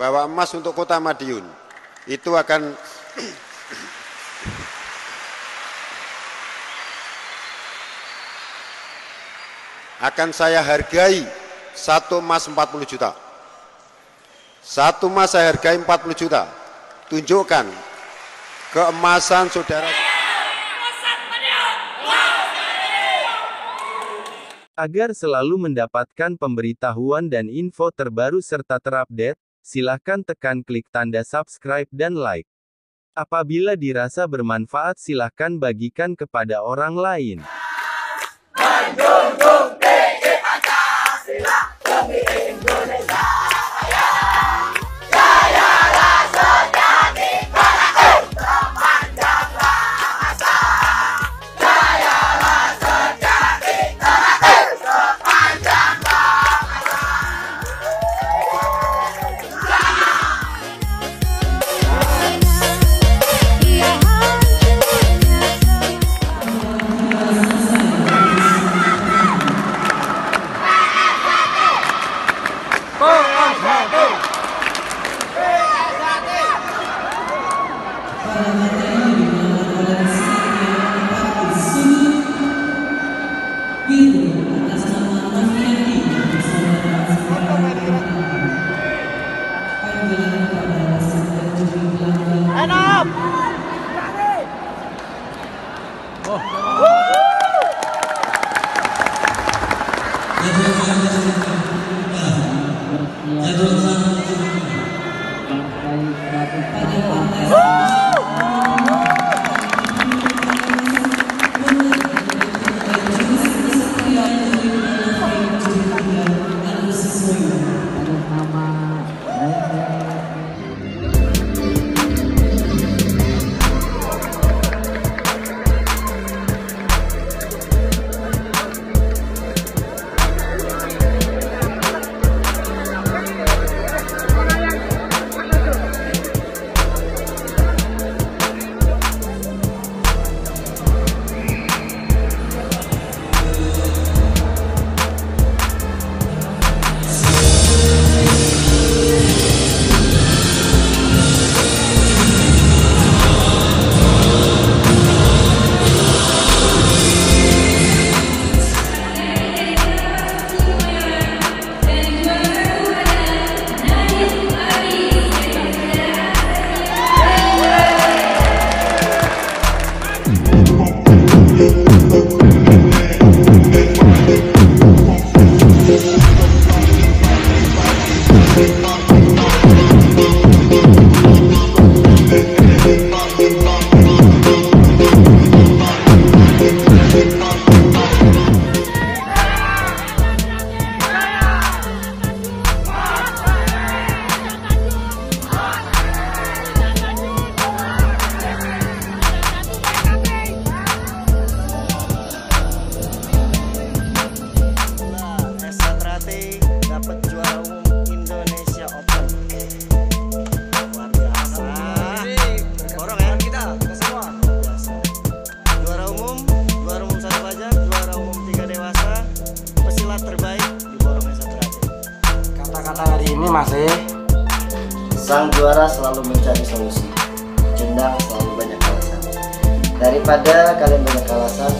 bawa emas untuk Kota Madiun. Itu akan saya hargai satu emas 40 juta. Satu emas saya hargai 40 juta. Tunjukkan keemasan saudara. Agar selalu mendapatkan pemberitahuan dan info terbaru serta terupdate, silakan tekan klik tanda subscribe dan like. Apabila dirasa bermanfaat silakan bagikan kepada orang lain. Menjunjung tinggi Pancasila demi Indonesia Raya. Jayalah sejati tanah sepanjanglah masa. Jayalah sejati tanah sepanjanglah masa. Kata-kata hari ini masih sang juara selalu mencari solusi, jendang selalu banyak alasan. Daripada kalian banyak alasan,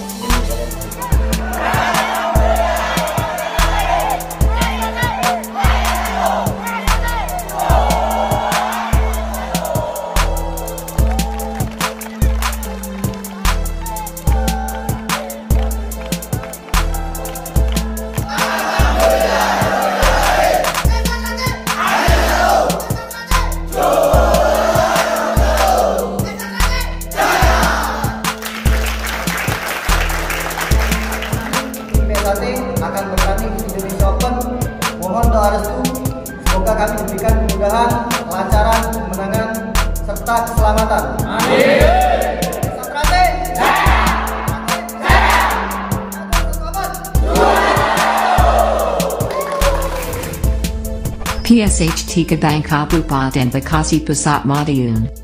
ini kalian akan bertanding di Indonesia Open. Mohon doa restu, semoga kami diberikan kemudahan, kelancaran, kemenangan, serta keselamatan. Amin. PSHT Kabang Kabupaten Bekasi Pusat Madiun.